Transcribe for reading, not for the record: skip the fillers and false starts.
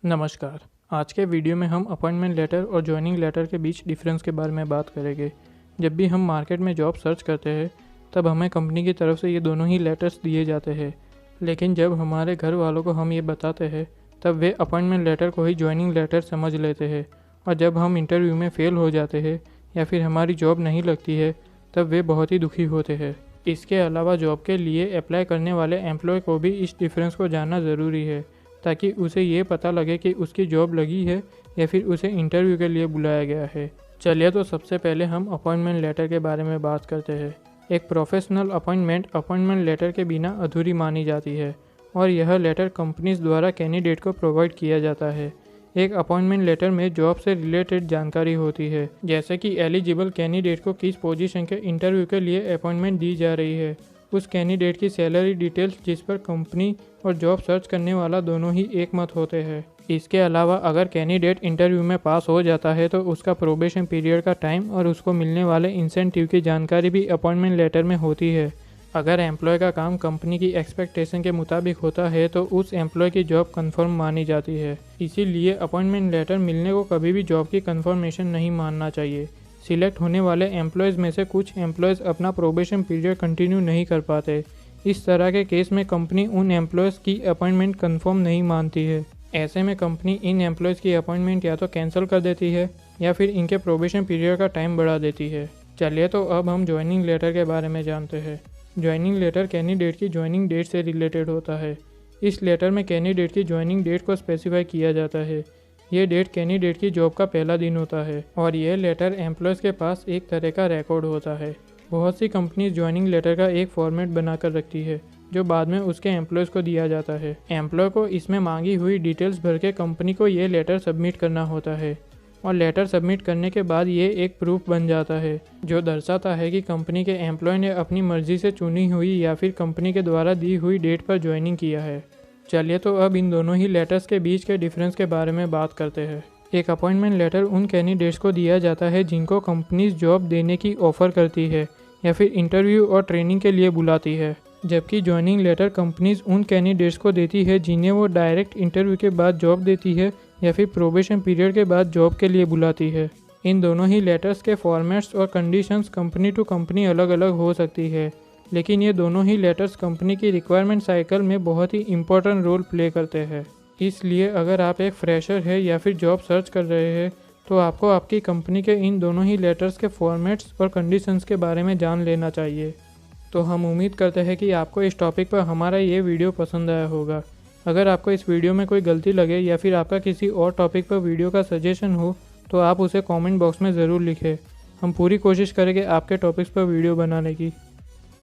नमस्कार। आज के वीडियो में हम अपॉइंटमेंट लेटर और ज्वाइनिंग लेटर के बीच डिफरेंस के बारे में बात करेंगे। जब भी हम मार्केट में जॉब सर्च करते हैं तब हमें कंपनी की तरफ से ये दोनों ही लेटर्स दिए जाते हैं, लेकिन जब हमारे घर वालों को हम ये बताते हैं तब वे अपॉइंटमेंट लेटर को ही ज्वाइनिंग लेटर समझ लेते हैं, और जब हम इंटरव्यू में फ़ेल हो जाते हैं या फिर हमारी जॉब नहीं लगती है तब वे बहुत ही दुखी होते हैं। इसके अलावा जॉब के लिए अप्लाई करने वाले एम्प्लॉय को भी इस डिफरेंस को जानना ज़रूरी है, ताकि उसे ये पता लगे कि उसकी जॉब लगी है या फिर उसे इंटरव्यू के लिए बुलाया गया है। चलिए तो सबसे पहले हम अपॉइंटमेंट लेटर के बारे में बात करते हैं। एक प्रोफेशनल अपॉइंटमेंट लेटर के बिना अधूरी मानी जाती है, और यह लेटर कंपनीज द्वारा कैंडिडेट को प्रोवाइड किया जाता है। एक अपॉइंटमेंट लेटर में जॉब से रिलेटेड जानकारी होती है, जैसे कि एलिजिबल कैंडिडेट को किस पोजीशन के इंटरव्यू के लिए अपॉइंटमेंट दी जा रही है, उस कैंडिडेट की सैलरी डिटेल्स जिस पर कंपनी और जॉब सर्च करने वाला दोनों ही एक मत होते हैं। इसके अलावा अगर कैंडिडेट इंटरव्यू में पास हो जाता है तो उसका प्रोबेशन पीरियड का टाइम और उसको मिलने वाले इंसेंटिव की जानकारी भी अपॉइंटमेंट लेटर में होती है। अगर एम्प्लॉय का काम कंपनी की एक्सपेक्टेशन के मुताबिक होता है तो उस एम्प्लॉय की जॉब कंफर्म मानी जाती है। इसीलिए अपॉइंटमेंट लेटर मिलने को कभी भी जॉब की कंफर्मेशन नहीं मानना चाहिए। सिलेक्ट होने वाले एम्प्लॉयज़ में से कुछ एम्प्लॉयज़ अपना प्रोबेशन पीरियड कंटिन्यू नहीं कर पाते। इस तरह के केस में कंपनी उन एम्प्लॉयज़ की अपॉइंटमेंट कंफर्म नहीं मानती है। ऐसे में कंपनी इन एम्प्लॉयज़ की अपॉइंटमेंट या तो कैंसिल कर देती है या फिर इनके प्रोबेशन पीरियड का टाइम बढ़ा देती है। चलिए तो अब हम ज्वाइनिंग लेटर के बारे में जानते हैं। ज्वाइनिंग लेटर कैंडिडेट की ज्वाइनिंग डेट से रिलेटेड होता है। इस लेटर में कैंडिडेट की ज्वाइनिंग डेट को स्पेसिफाई किया जाता है। ये डेट कैंडिडेट की जॉब का पहला दिन होता है, और यह लेटर एम्प्लॉयज़ के पास एक तरह का रिकॉर्ड होता है। बहुत सी कंपनीज ज्वाइनिंग लेटर का एक फॉर्मेट बनाकर रखती है जो बाद में उसके एम्प्लॉयज़ को दिया जाता है। एम्प्लॉय को इसमें मांगी हुई डिटेल्स भर के कंपनी को ये लेटर सबमिट करना होता है, और लेटर सबमिट करने के बाद ये एक प्रूफ बन जाता है जो दर्शाता है कि कंपनी के एम्प्लॉय ने अपनी मर्जी से चुनी हुई या फिर कंपनी के द्वारा दी हुई डेट पर ज्वाइनिंग किया है। चलिए तो अब इन दोनों ही लेटर्स के बीच के डिफरेंस के बारे में बात करते हैं। एक अपॉइंटमेंट लेटर उन कैंडिडेट्स को दिया जाता है जिनको कंपनीज जॉब देने की ऑफ़र करती है या फिर इंटरव्यू और ट्रेनिंग के लिए बुलाती है, जबकि ज्वाइनिंग लेटर कंपनीज उन कैंडिडेट्स को देती है जिन्हें वो डायरेक्ट इंटरव्यू के बाद जॉब देती है या फिर प्रोबेशन पीरियड के बाद जॉब के लिए बुलाती है। इन दोनों ही लेटर्स के फॉर्मेट्स और कंडीशंस कंपनी टू कंपनी अलग अलग हो सकती है, लेकिन ये दोनों ही लेटर्स कंपनी की रिक्वायरमेंट साइकिल में बहुत ही इंपॉर्टेंट रोल प्ले करते हैं। इसलिए अगर आप एक फ्रेशर है या फिर जॉब सर्च कर रहे हैं तो आपको आपकी कंपनी के इन दोनों ही लेटर्स के फॉर्मेट्स और कंडीशंस के बारे में जान लेना चाहिए। तो हम उम्मीद करते हैं कि आपको इस टॉपिक पर हमारा ये वीडियो पसंद आया होगा। अगर आपको इस वीडियो में कोई गलती लगे या फिर आपका किसी और टॉपिक पर वीडियो का सजेशन हो तो आप उसे कमेंट बॉक्स में ज़रूर लिखें। हम पूरी कोशिश करेंगे आपके टॉपिक्स पर वीडियो बनाने की।